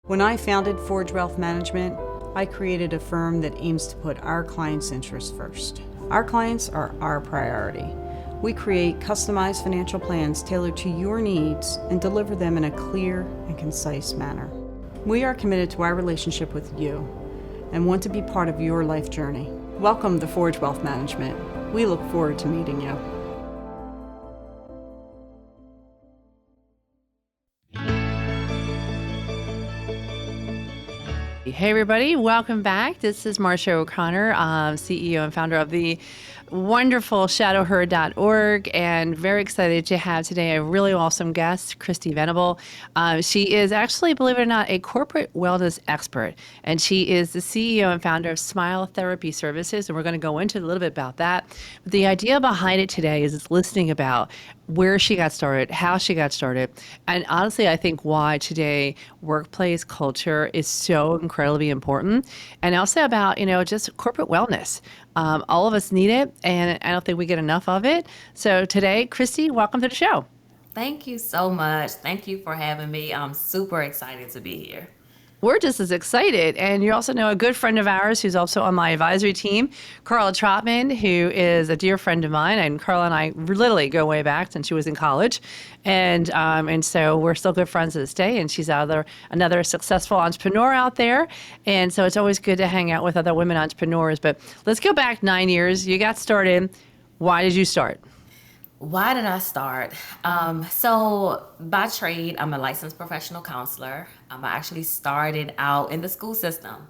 When I founded Forge Wealth Management, I created a firm that aims to put our clients' interests first. Our clients are our priority. We create customized financial plans tailored to your needs and deliver them in a clear and concise manner. We are committed to our relationship with you and want to be part of your life journey. Welcome to Forge Wealth Management. We look forward to meeting you. Hey everybody, welcome back. This is Marcia O'Connor, CEO and founder of the wonderful shadowher.org, and very excited to have today a really awesome guest, Christi Venable. She is actually, believe it or not, a corporate wellness expert, and she is the CEO and founder of Smile Therapy Services, and we're going to go into a little bit about that. But the idea behind it today is listening about where she got started, how she got started, and honestly, I think why today workplace culture is so incredibly important, and also about, just corporate wellness. All of us need it, and I don't think we get enough of it. So today, Christi, welcome to the show. Thank you so much. Thank you for having me. I'm super excited to be here. We're just as excited. And you also know a good friend of ours who's also on my advisory team, Carla Trotman, who is a dear friend of mine. And Carla and I literally go way back since she was in college. And so we're still good friends to this day. And she's another successful entrepreneur out there. And so it's always good to hang out with other women entrepreneurs. But let's go back 9 years. You got started. Why did you start? Why did I start? So by trade, I'm a licensed professional counselor. I actually started out in the school system.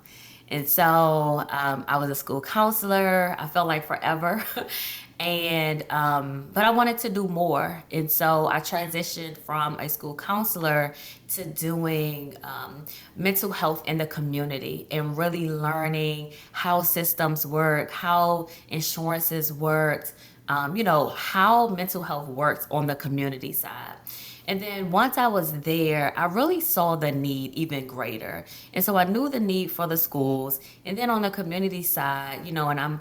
And so I was a school counselor. I felt like forever. But I wanted to do more. And so I transitioned from a school counselor to doing mental health in the community and really learning how systems work, how insurances work, how mental health works on the community side. And then once I was there, I really saw the need even greater. And so I knew the need for the schools. And then on the community side, and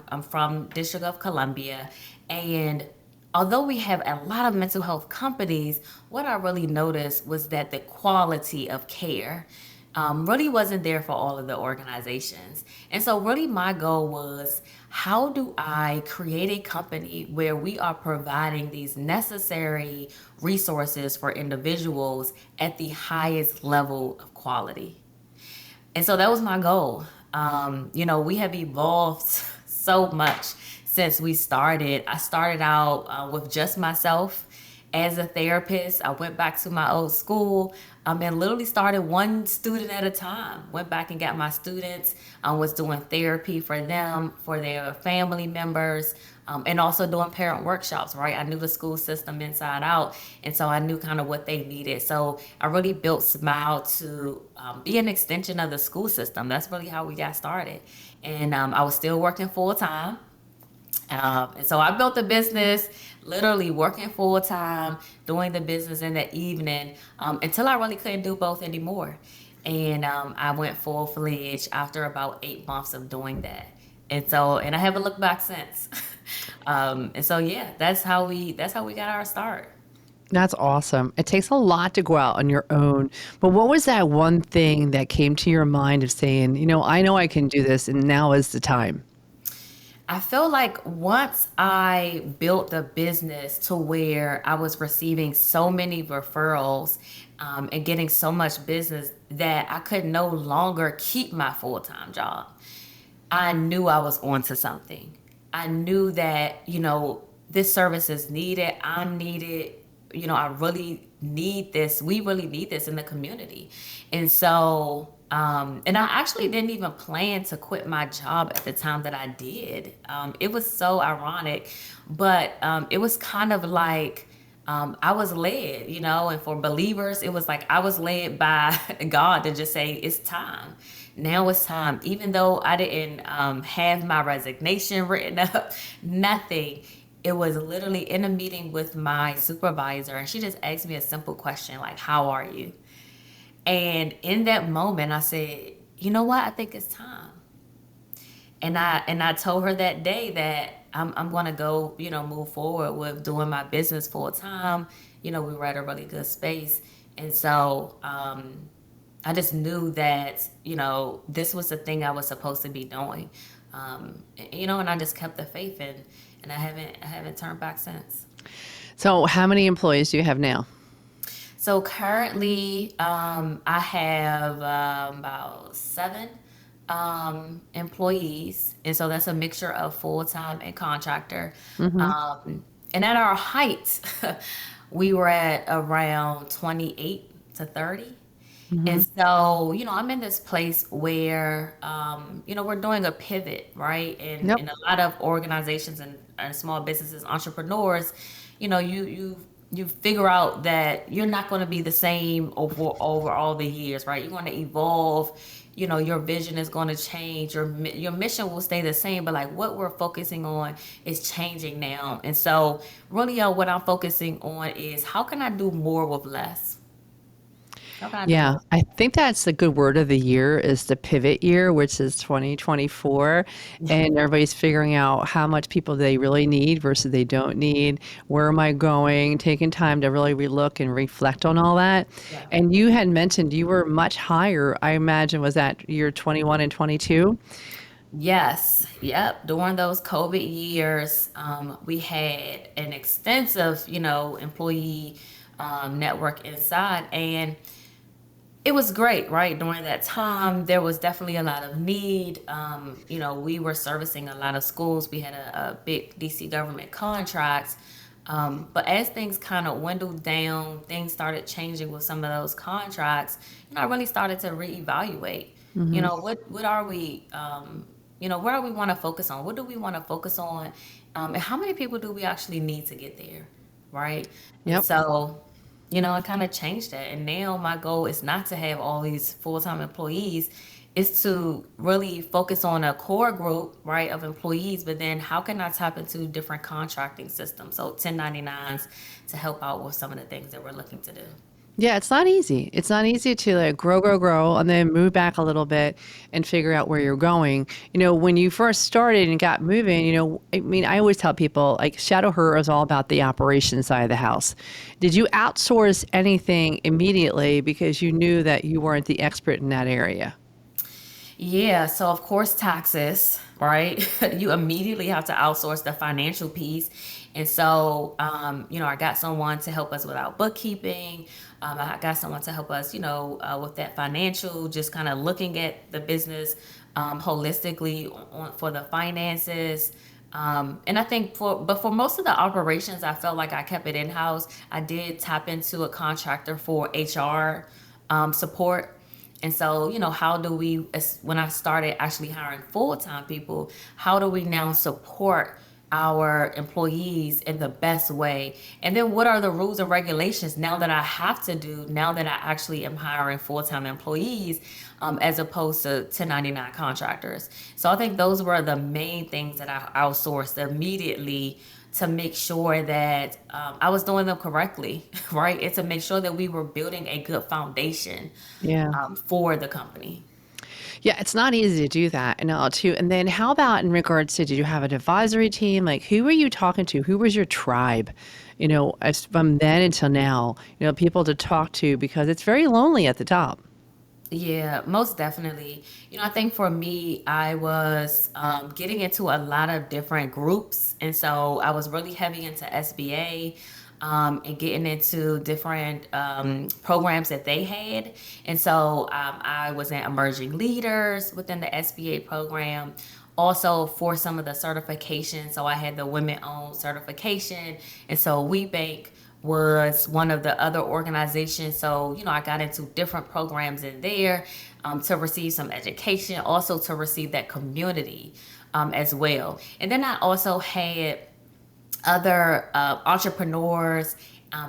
I'm from District of Columbia. And although we have a lot of mental health companies, what I really noticed was that the quality of care really wasn't there for all of the organizations. And so really my goal was, how do I create a company where we are providing these necessary resources for individuals at the highest level of quality? And so that was my goal. We have evolved so much since we started. I started out with just myself as a therapist. I went back to my old school and literally started one student at a time. Went back and got my students, was doing therapy for them, for their family members, and also doing parent workshops, right? I knew the school system inside out, and so I knew kind of what they needed. So I really built Smile to be an extension of the school system. That's really how we got started. And I was still working full time. And so I built the business, literally working full time, doing the business in the evening, until I really couldn't do both anymore. And I went full fledged after about 8 months of doing that. And I haven't looked back since. That's how we got our start. That's awesome. It takes a lot to go out on your own. But what was that one thing that came to your mind of saying, I know I can do this and now is the time? I feel like once I built the business to where I was receiving so many referrals and getting so much business that I could no longer keep my full-time job, I knew I was onto something. I knew that, this service is needed. I'm needed. I really need this. We really need this in the community. And so and I actually didn't even plan to quit my job at the time that I did. It was so ironic, but it was kind of like I was led, and for believers, it was like I was led by God to just say, it's time. Now it's time. Even though I didn't have my resignation written up, nothing. It was literally in a meeting with my supervisor, and she just asked me a simple question like, how are you? And in that moment, I said, you know what? I think it's time. And I told her that day that I'm going to go, move forward with doing my business full time. We were at a really good space. And so I just knew that, this was the thing I was supposed to be doing. And I just kept the faith and I haven't turned back since. So, how many employees do you have now? So currently, I have about seven employees, and so that's a mixture of full time and contractor. Mm-hmm. And at our height, we were at around 28 to 30. Mm-hmm. And so, I'm in this place where, we're doing a pivot, right? And, Yep. and a lot of organizations and small businesses, entrepreneurs, you figure out that you're not going to be the same over all the years, right? You're going to evolve. Your vision is going to change. Your mission will stay the same, but like what we're focusing on is changing now. And so, really, what I'm focusing on is how can I do more with less? How can I do Yeah, more? I think that's the good word of the year is the pivot year, which is 2024. And everybody's figuring out how much people they really need versus they don't need. Where am I going? Taking time to really relook and reflect on all that. Yeah. And you had mentioned you were much higher, I imagine, was that year 21 and 22? Yes. Yep. During those COVID years, we had an extensive, employee network inside, and it was great, right? During that time, there was definitely a lot of need. We were servicing a lot of schools. We had a big DC government contract. But as things kind of dwindled down, things started changing with some of those contracts. I really started to reevaluate. Hmm. What are we? Where do we want to focus on? What do we want to focus on? And how many people do we actually need to get there, right? And Yep. so, it kind of changed that. And now my goal is not to have all these full-time employees, is to really focus on a core group, right, of employees, but then how can I tap into different contracting systems? So 1099s to help out with some of the things that we're looking to do. Yeah, it's not easy. It's not easy to like grow, and then move back a little bit and figure out where you're going. When you first started and got moving, I mean, I always tell people like Shadow Her is all about the operations side of the house. Did you outsource anything immediately because you knew that you weren't the expert in that area? Yeah, so of course, taxes, right? You immediately have to outsource the financial piece. And so, I got someone to help us with our bookkeeping. I got someone to help us, with that financial, just kind of looking at the business holistically for the finances. And I think for most of the operations, I felt like I kept it in house. I did tap into a contractor for HR support. And so, how do we, when I started actually hiring full time people, how do we now support our employees in the best way? And then what are the rules and regulations now that I have to do, now that I actually am hiring full time employees as opposed to 1099 contractors? So I think those were the main things that I outsourced immediately to make sure that I was doing them correctly, right? And to make sure that we were building a good foundation Yeah. for the company. Yeah, it's not easy to do that. And too. And then how about in regards to, did you have an advisory team? Like who were you talking to? Who was your tribe? As from then until now, people to talk to because it's very lonely at the top. Yeah, most definitely. I think for me, I was getting into a lot of different groups. And so I was really heavy into SBA and getting into different programs that they had. And so I was in emerging leaders within the SBA program. Also for some of the certifications. So I had the women owned certification. And so WeBank was one of the other organizations. So, I got into different programs in there to receive some education, also to receive that community as well. And then I also had other entrepreneurs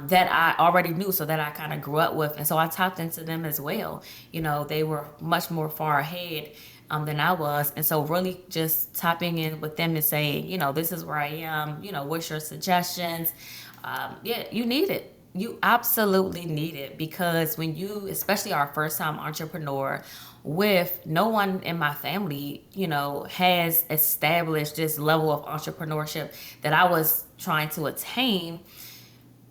that I already knew, so that I kind of grew up with. And so I tapped into them as well. They were much more far ahead than I was. And so really just tapping in with them and saying, this is where I am, what's your suggestions? Yeah, you need it. You absolutely need it because when you, especially our first time entrepreneur, with no one in my family, has established this level of entrepreneurship that I was trying to attain,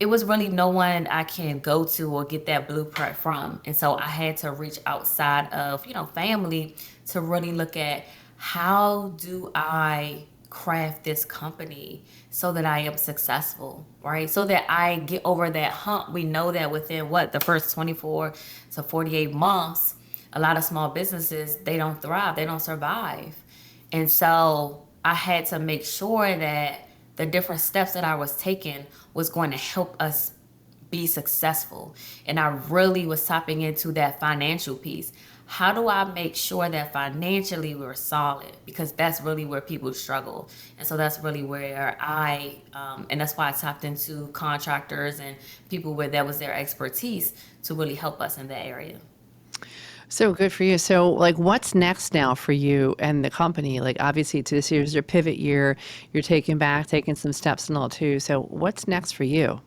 it was really no one I can go to or get that blueprint from. And so I had to reach outside of, family to really look at how do I craft this company so that I am successful, right? So that I get over that hump. We know that within the first 24 to 48 months, a lot of small businesses, they don't thrive, they don't survive. And so I had to make sure that the different steps that I was taking was going to help us be successful. And I really was tapping into that financial piece. How do I make sure that financially we're solid? Because that's really where people struggle. And so that's really where and that's why I tapped into contractors and people where that was their expertise to really help us in that area. So good for you. So, like, what's next now for you and the company? Like, obviously, this year's your pivot year. You're taking some steps and all too. So, what's next for you?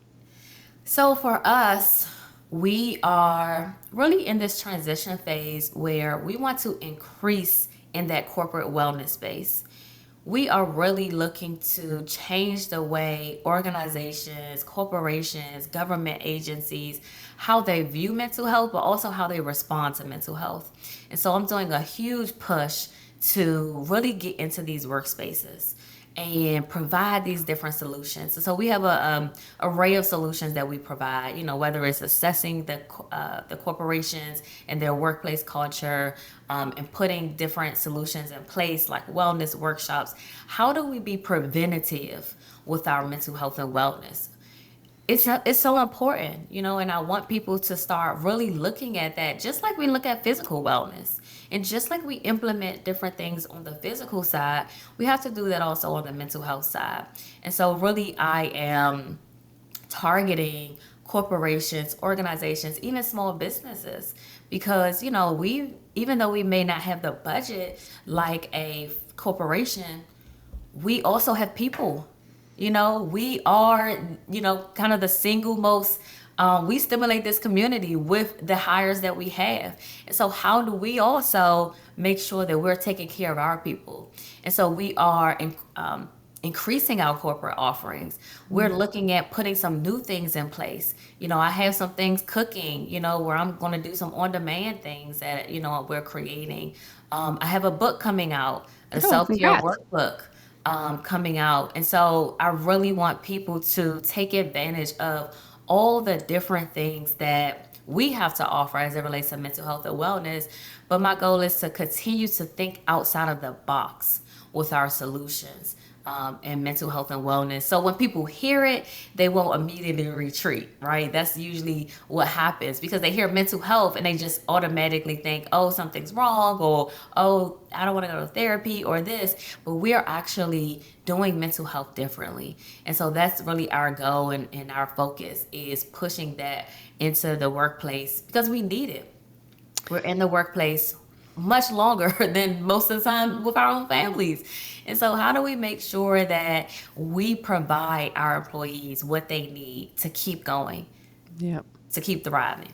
So for us, we are really in this transition phase where we want to increase in that corporate wellness space. We are really looking to change the way organizations, corporations, government agencies, how they view mental health, but also how they respond to mental health. And so I'm doing a huge push to really get into these workspaces and provide these different solutions. And so we have a array of solutions that we provide. Whether it's assessing the corporations and their workplace culture, and putting different solutions in place like wellness workshops. How do we be preventative with our mental health and wellness? It's so important, and I want people to start really looking at that, just like we look at physical wellness. And just like we implement different things on the physical side, we have to do that also on the mental health side. And so really I am targeting corporations, organizations, even small businesses, because, even though we may not have the budget like a corporation, we also have people. We are, kind of the single most, we stimulate this community with the hires that we have. And so how do we also make sure that we're taking care of our people? And so we are increasing our corporate offerings. We're looking at putting some new things in place. I have some things cooking, where I'm going to do some on-demand things that, we're creating. I have a book coming out, a self-care Congrats. workbook coming out. And so I really want people to take advantage of all the different things that we have to offer as it relates to mental health and wellness. But my goal is to continue to think outside of the box with our solutions. And mental health and wellness. So when people hear it, they won't immediately retreat, right? That's usually what happens, because they hear mental health and they just automatically think, oh, something's wrong, or, oh, I don't want to go to therapy or this. But we are actually doing mental health differently. And so that's really our goal, and our focus is pushing that into the workplace, because we need it. We're in the workplace much longer than most of the time with our own families. And so how do we make sure that we provide our employees what they need to keep going, Yep. to keep thriving?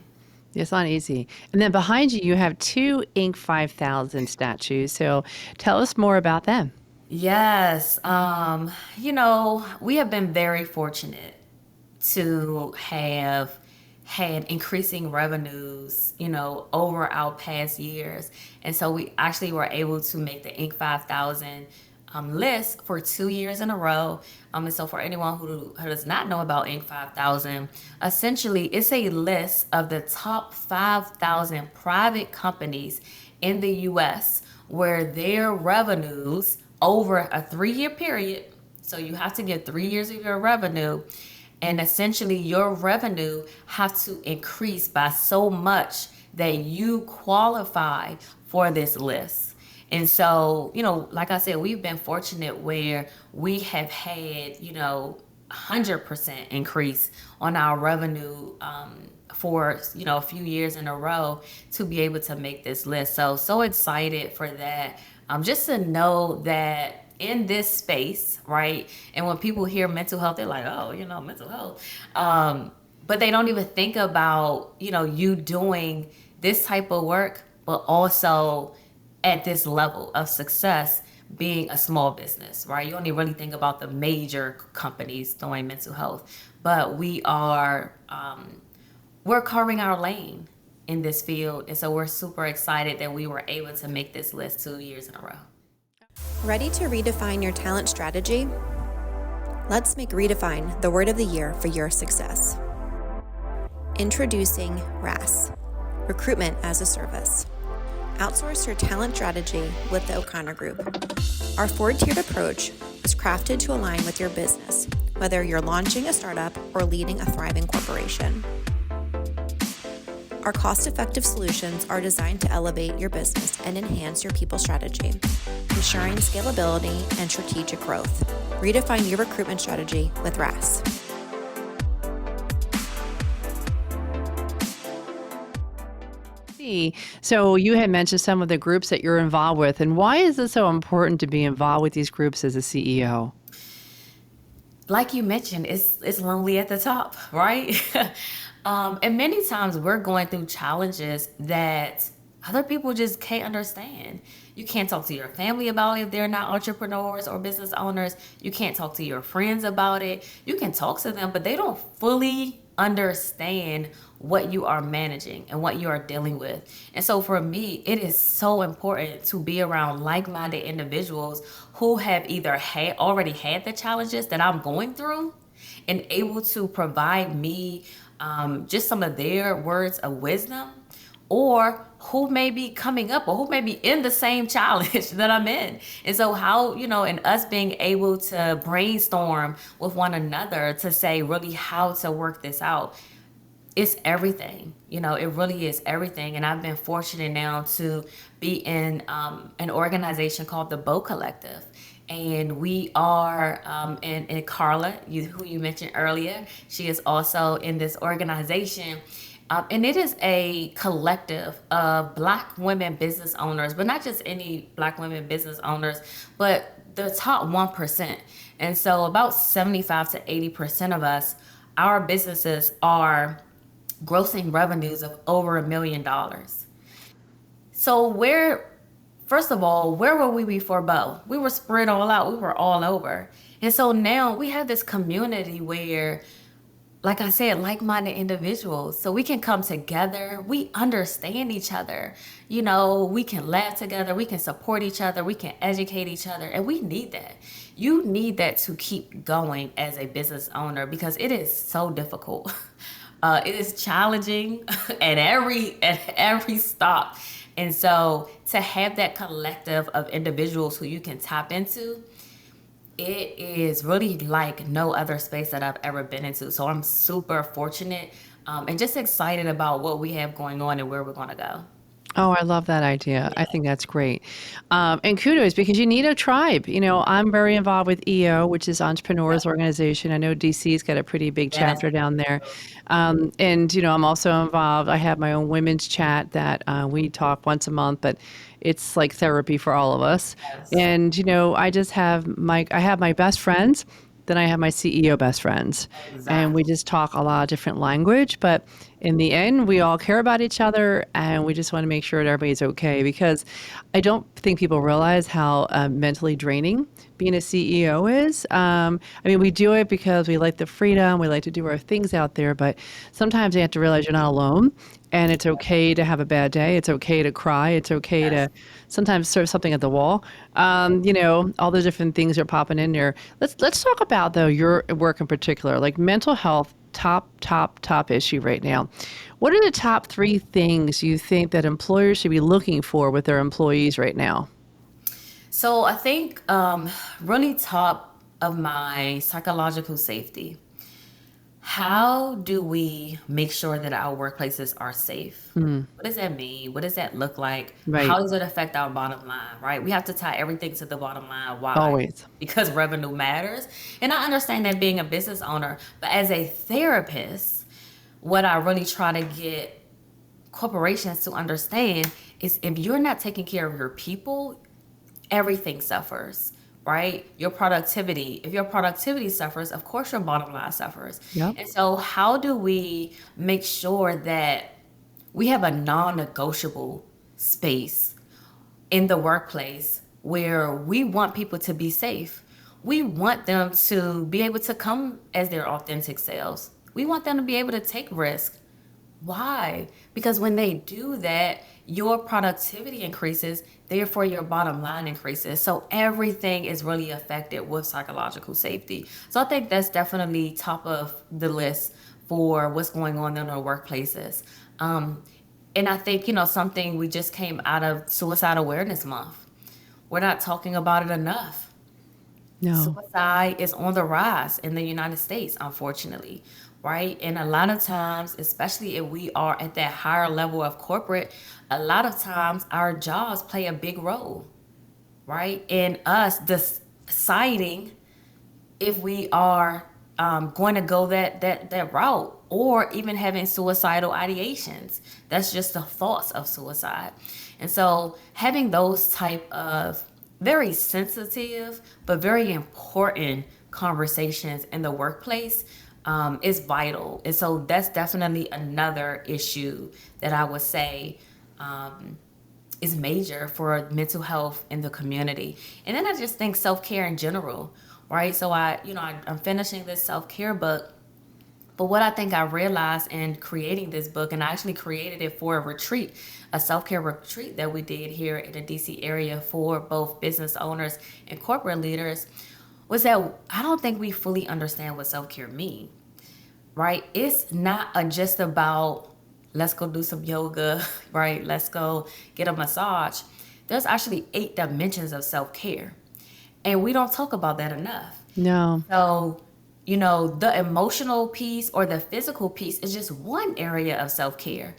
It's not easy. And then behind you, you have two Inc. 5000 statues. So tell us more about them. Yes. We have been very fortunate to have had increasing revenues, over our past years. And so we actually were able to make the Inc. 5000 list for 2 years in a row. And so for anyone who does not know about Inc. 5000, essentially it's a list of the top 5,000 private companies in the U.S. where their revenues over a 3-year period, so you have to get 3 years of your revenue, and essentially your revenue have to increase by so much that you qualify for this list. And so, like I said, we've been fortunate where we have had, 100% increase on our revenue for, a few years in a row to be able to make this list. So excited for that. Just to know that in this space, right? And when people hear mental health, they're like, oh, mental health. But they don't even think about, you doing this type of work, but also at this level of success, being a small business, right? You only really think about the major companies doing mental health, but we're carving our lane in this field. And so we're super excited that we were able to make this list 2 years in a row. Ready to redefine your talent strategy? Let's make Redefine the word of the year for your success. Introducing RAS, Recruitment as a Service. Outsource your talent strategy with the O'Connor Group. Our 4-tiered approach is crafted to align with your business, whether you're launching a startup or leading a thriving corporation. Our cost-effective solutions are designed to elevate your business and enhance your people strategy, ensuring scalability and strategic growth. Redefine your recruitment strategy with RAS. So you had mentioned some of the groups that you're involved with, and why is it so important to be involved with these groups as a CEO? Like you mentioned, it's lonely at the top, right? And many times we're going through challenges that other people just can't understand. You can't talk to your family about it if they're not entrepreneurs or business owners. You can't talk to your friends about it. You can talk to them, but they don't fully understand what you are managing and what you are dealing with. And so for me, it is so important to be around like-minded individuals who have either already had the challenges that I'm going through and able to provide me just some of their words of wisdom, or who may be coming up or who may be in the same challenge that I'm in. And so and us being able to brainstorm with one another to say really how to work this out, it's everything. It really is everything. And I've been fortunate now to be in an organization called the Bow Collective. And we are, and Carla, who you mentioned earlier, she is also in this organization. And it is a collective of Black women business owners, but not just any Black women business owners, but the top 1%. And so about 75 to 80% of us, our businesses are grossing revenues of over $1 million. So first of all, where were we before Bo? We were spread all out. We were all over. And so now we have this community where, like I said, like-minded individuals. So we can come together. We understand each other. We can laugh together. We can support each other. We can educate each other. And we need that. You need that to keep going as a business owner because it is so difficult. It is challenging at every stop. And so to have that collective of individuals who you can tap into, it is really like no other space that I've ever been into. So I'm super fortunate and just excited about what we have going on and where we're going to go. Oh, I love that idea. I think that's great. And kudos, because you need a tribe. I'm very involved with EO, which is Entrepreneurs Organization. I know DC's got a pretty big chapter down there. And, I'm also involved. I have my own women's chat that we talk once a month, but it's like therapy for all of us. Yes. And, I just have my best friends. Then I have my CEO best friends. Exactly. And we just talk a lot of different language, but in the end, we all care about each other and we just want to make sure that everybody's okay, because I don't think people realize how mentally draining being a CEO is. We do it because we like the freedom, we like to do our things out there, but sometimes you have to realize you're not alone. And it's okay to have a bad day. It's okay to cry. It's okay to sometimes serve something at the wall. All the different things are popping in there. Let's talk about, though, your work in particular, like mental health, top issue right now. What are the top 3 things you think that employers should be looking for with their employees right now? So I think really top of my psychological safety. How do we make sure that our workplaces are safe? What does that mean? What does that look like? Right. How does it affect our bottom line, right? We have to tie everything to the bottom line. Why? Always. Because revenue matters. And I understand that being a business owner, but as a therapist, what I really try to get corporations to understand is if you're not taking care of your people, everything suffers. Right? Your productivity. If your productivity suffers, of course your bottom line suffers. Yep. And so how do we make sure that we have a non-negotiable space in the workplace where we want people to be safe. We want them to be able to come as their authentic selves. We want them to be able to take risks. Why? Because when they do that, your productivity increases, therefore your bottom line increases. So everything is really affected with psychological safety. So I think that's definitely top of the list for what's going on in our workplaces. And I think, something we just came out of Suicide Awareness Month. We're not talking about it enough. No. Suicide is on the rise in the United States, unfortunately, right? And a lot of times, especially if we are at that higher level of corporate, a lot of times our jobs play a big role, right? In us deciding if we are going to go that route, or even having suicidal ideations. That's just the thoughts of suicide. And so having those type of very sensitive but very important conversations in the workplace is vital. And so that's definitely another issue that I would say is major for mental health in the community. And then I just think self-care in general, right? So I'm finishing this self-care book. But what I think I realized in creating this book, and I actually created it for a retreat, a self-care retreat that we did here in the DC area for both business owners and corporate leaders, was that I don't think we fully understand what self-care means, right? It's not just about, let's go do some yoga, right? Let's go get a massage. There's actually 8 dimensions of self-care. And we don't talk about that enough. No. So, the emotional piece or the physical piece is just one area of self-care.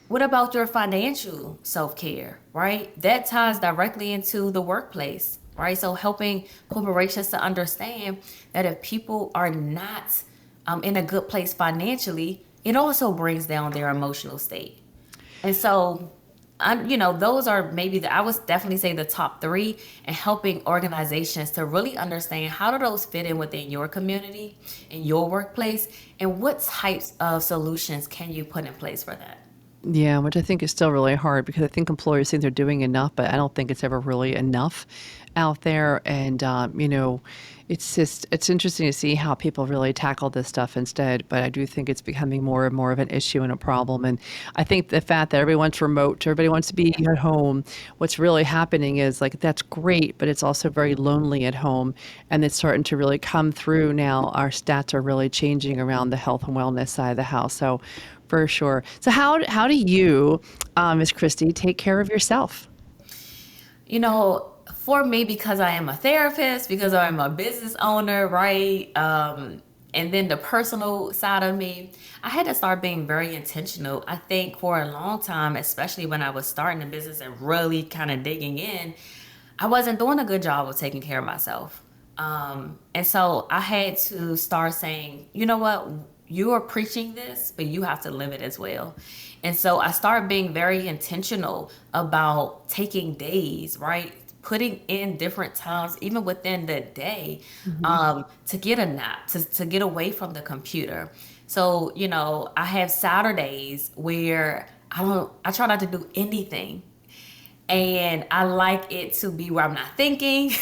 What about your financial self-care, right? That ties directly into the workplace, right? So helping corporations to understand that if people are not in a good place financially, it also brings down their emotional state. And so those are maybe I would definitely say the top 3, and helping organizations to really understand how do those fit in within your community, in your workplace, and what types of solutions can you put in place for that? Yeah, which I think is still really hard because I think employers think they're doing enough, but I don't think it's ever really enough out there. And, it's interesting to see how people really tackle this stuff instead. But I do think it's becoming more and more of an issue and a problem. And I think the fact that everyone's remote, everybody wants to be at home, what's really happening is like, that's great, but it's also very lonely at home. And it's starting to really come through now. Our stats are really changing around the health and wellness side of the house. So for sure. So how do you, Ms. Christi, take care of yourself? For me, because I am a therapist, because I'm a business owner, right? And then the personal side of me, I had to start being very intentional. I think for a long time, especially when I was starting the business and really kind of digging in, I wasn't doing a good job of taking care of myself. And so I had to start saying, you know what? You are preaching this, but you have to live it as well. And so I started being very intentional about taking days, right? Putting in different times, even within the day, to get a nap, to get away from the computer. So, I have Saturdays where I try not to do anything. And I like it to be where I'm not thinking.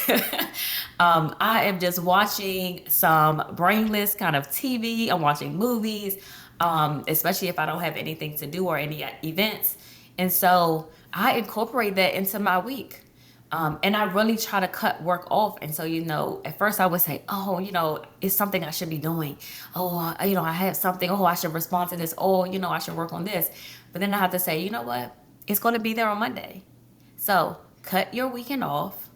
I am just watching some brainless kind of TV. I'm watching movies, especially if I don't have anything to do or any events. And so I incorporate that into my week. And I really try to cut work off. And so, at first I would say, it's something I should be doing. I have something. I should respond to this. I should work on this. But then I have to say, you know what? It's going to be there on Monday. So cut your weekend off,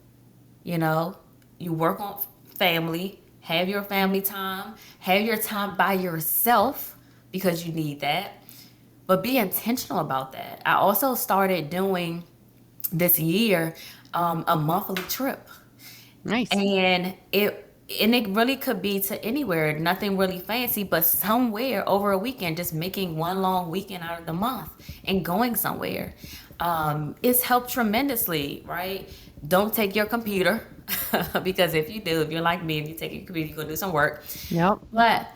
you work on family, have your family time, have your time by yourself because you need that, but be intentional about that. I also started doing this year a monthly trip. Nice. And it really could be to anywhere, nothing really fancy, but somewhere over a weekend, just making one long weekend out of the month and going somewhere. It's helped tremendously, right? Don't take your computer because if you're like me, if you take your computer, you're going to do some work. Yep. But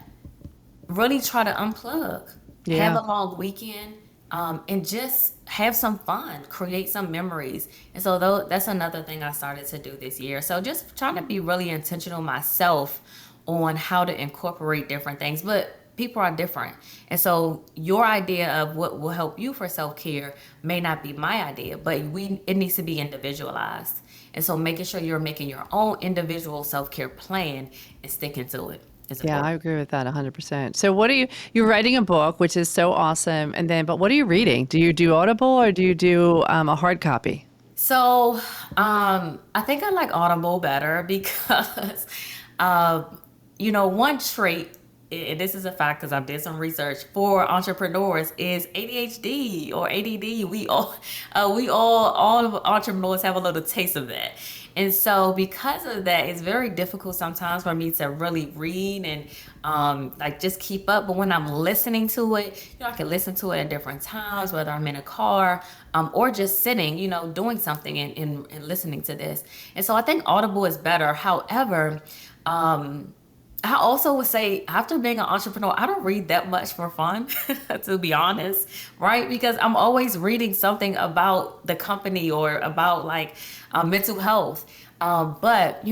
really try to unplug. Yeah. Have a long weekend. and just have some fun, create some memories. And so that's another thing I started to do this year. So just trying to be really intentional myself on how to incorporate different things. But people are different. And so your idea of what will help you for self-care may not be my idea, but it needs to be individualized. And so making sure you're making your own individual self-care plan and sticking to it is Yeah, I important. agree with that 100%. So what you're writing a book, which is so awesome. And then, but what are you reading? Do you do Audible or do you do a hard copy? So, I think I like Audible better because, one trait, and this is a fact because I did some research for entrepreneurs, is ADHD or ADD. All of entrepreneurs have a little taste of that. And so, because of that, it's very difficult sometimes for me to really read and like just keep up. But when I'm listening to it, I can listen to it at different times, whether I'm in a car or just sitting, doing something and listening to this. And so, I think Audible is better. However, I also would say after being an entrepreneur, I don't read that much for fun, to be honest, right? Because I'm always reading something about the company or about like mental health. But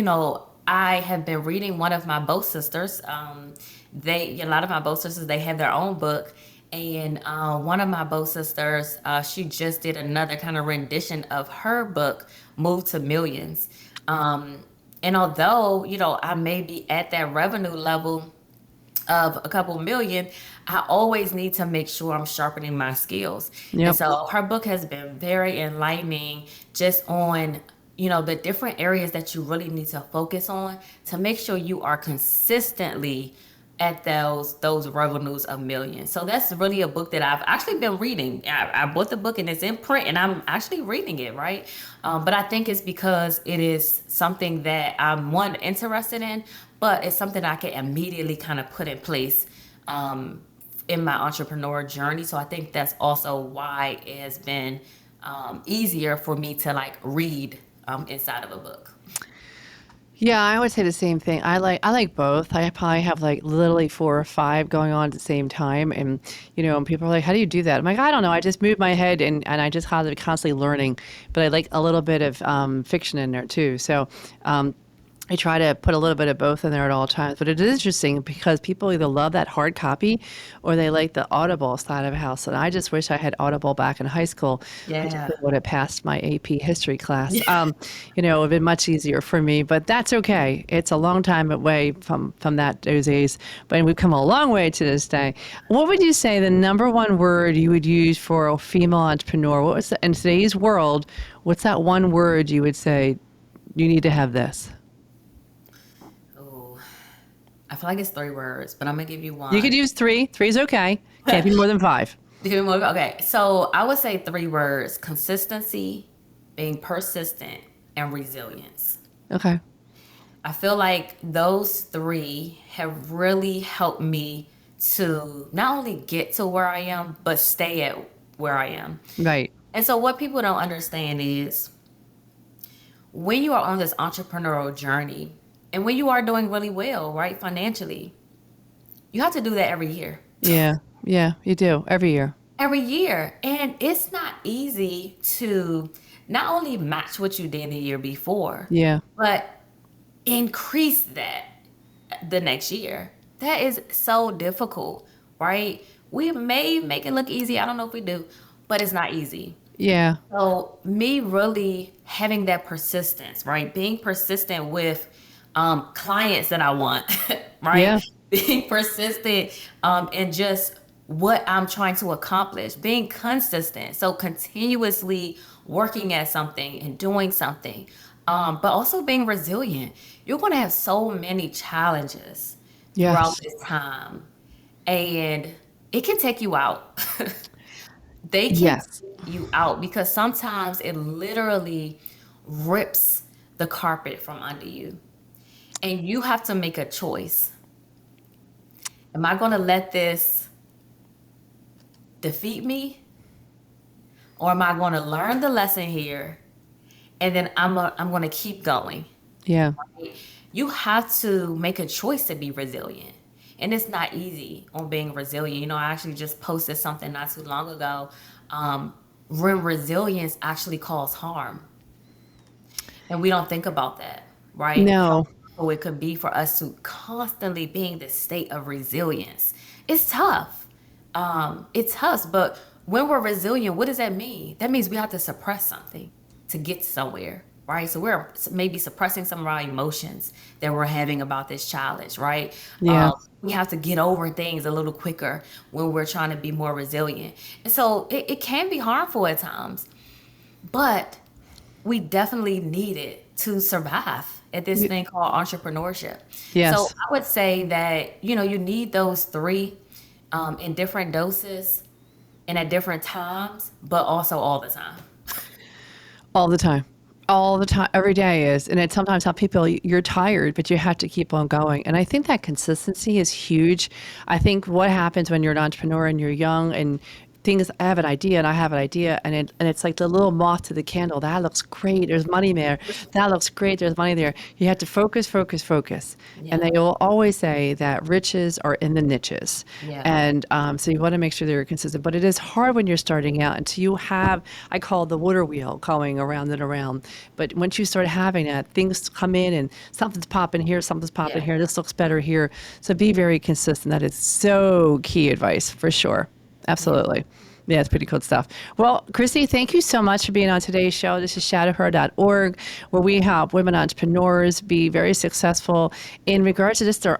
I have been reading one of my both sisters. A lot of my both sisters, they have their own book. And one of my both sisters, she just did another kind of rendition of her book, Move to Millions. And although, I may be at that revenue level of a couple million, I always need to make sure I'm sharpening my skills. And Yep. so her book has been very enlightening just on, the different areas that you really need to focus on to make sure you are consistently at those revenues of millions. So that's really a book that I've actually been reading. I bought the book and it's in print and I'm actually reading it, right? But I think it's because it is something that I'm interested in, but it's something I can immediately kind of put in place in my entrepreneur journey. So I think that's also why it has been easier for me to like read inside of a book. Yeah, I would say the same thing. I like both. I probably have like literally four or five going on at the same time, and and people are like, "How do you do that?" I'm like, "I don't know. I just move my head, and I just have to be constantly learning." But I like a little bit of fiction in there too. So I try to put a little bit of both in there at all times. But it is interesting because people either love that hard copy or they like the Audible side of the house. And I just wish I had Audible back in high school. I just Yeah. would have passed my AP history class. It would have been much easier for me, but that's okay. It's a long time away from those days, but we've come a long way to this day. What would you say the number one word you would use for a female entrepreneur? In today's world, what's that one word you would say you need to have this? Oh, I feel like it's 3 words, but I'm gonna give you You could one. use three. Three's okay. Can't be more than five. Okay, so I would say 3 words: consistency, being persistent, and resilience. Okay. I feel like those three have really helped me to not only get to where I am, but stay at where I am. Right. And so, what people don't understand is when you are on this entrepreneurial journey and when you are doing really well, right, financially, you have to do that every year. Yeah. Yeah, you do every year. Every year. And it's not easy to not only match what you did the year before, Yeah. but increase that the next year. That is so difficult, right? We may make it look easy. I don't know if we do, but it's not easy. Yeah. So me really having that persistence, right? Being persistent with clients that I want, right? Yeah. Being persistent in just what I'm trying to accomplish, being consistent. So continuously working at something and doing something, but also being resilient. You're going to have so many challenges throughout Yes. this time, and it can take you out. They can Yes. take you out because sometimes it literally rips the carpet from under you. And you have to make a choice. Am I going to let this defeat me? Or am I going to learn the lesson here and then I'm going to keep going? Yeah. You have to make a choice to be resilient. And it's not easy on being resilient. You know, I actually just posted something not too long ago. When resilience actually causes harm. And we don't think about that, right? How No. powerful it could be for us to constantly be in this state of resilience. It's tough. It's tough, but when we're resilient, what does that mean? That means we have to suppress something to get somewhere, right? So we're maybe suppressing some of our emotions that we're having about this challenge, right? Yeah. We have to get over things a little quicker when we're trying to be more resilient. And so it can be harmful at times, but we definitely need it to survive at this thing called entrepreneurship. So Yes. I would say that, you know, you need those three in different doses and at different times, but also all the time. All the time. All the time. Every day is. And it's sometimes how people, you're tired, but you have to keep on going. And I think that consistency is huge. I think what happens when you're an entrepreneur and you're young and things, I have an idea and I have an idea and it's like the little moth to the candle. That looks great. There's money there. That looks great. There's money there. You have to focus, focus, focus. And Yeah. they will always say that riches are in the niches. Yeah. And so you want to make sure that you're consistent. But it is hard when you're starting out until you have, I call it the water wheel going around and around. But once you start having that, things come in and something's popping here, something's popping Yeah. here. This looks better here. So be very consistent. That is so key advice for sure. Absolutely. Yeah, it's pretty cool stuff. Well, Christi, thank you so much for being on today's show. This is shadowher.org, where we help women entrepreneurs be very successful in regards to just their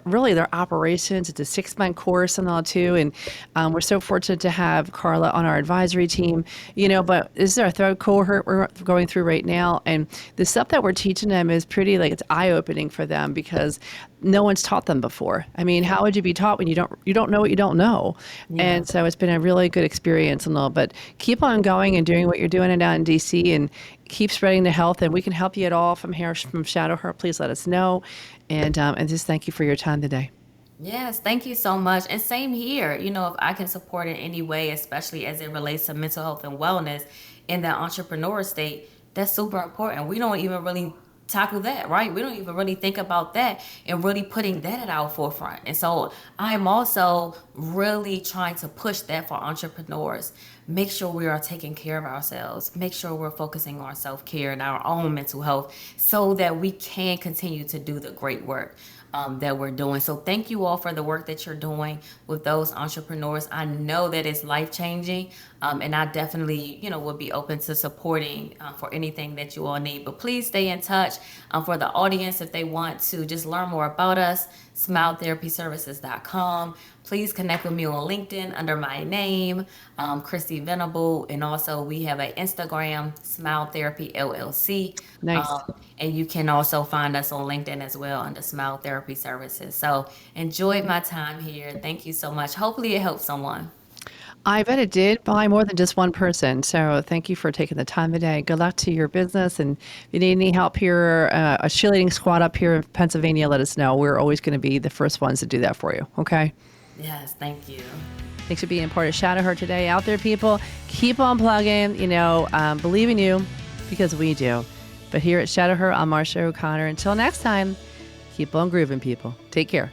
operations. It's a 6-month course and all too. And we're so fortunate to have Carla on our advisory team, you know, but this is our third cohort we're going through right now. And the stuff that we're teaching them is pretty, like, it's eye-opening for them because no one's taught them before. I mean, how would you be taught when you don't know what you don't know? And so it's been a really good experience and all. But keep on going and doing what you're doing down in DC and keep spreading the health. And we can help you at all from here from Shadowher. Please let us know. And just thank you for your time today. Yes, thank you so much. And same here. You know, if I can support in any way, especially as it relates to mental health and wellness in that entrepreneur state, that's super important. We don't even really tackle that, right? We don't even really think about that and really putting that at our forefront. And so I'm also really trying to push that for entrepreneurs. Make sure we are taking care of ourselves. Make sure we're focusing on self-care and our own mental health so that we can continue to do the great work that we're doing. So thank you all for the work that you're doing with those entrepreneurs. I know that it's life-changing, and I definitely, you know, would be open to supporting for anything that you all need. But please stay in touch. For the audience, if they want to just learn more about us, smiletherapyservices.com. Please connect with me on LinkedIn under my name, Christi Venable. And also we have an Instagram, Smile Therapy LLC. Nice. And you can also find us on LinkedIn as well under Smile Therapy Services. So enjoyed my time here. Thank you so much. Hopefully it helps someone. I bet it did by more than just one person. So thank you for taking the time today. Good luck to your business. And if you need any help here, a cheerleading squad up here in Pennsylvania, let us know. We're always going to be the first ones to do that for you. Okay? Yes, thank you. Thanks for being a part of Shadowher today. Out there, people, keep on plugging. You know, believe in you because we do. But here at Shadowher, I'm Marsha O'Connor. Until next time, keep on grooving, people. Take care.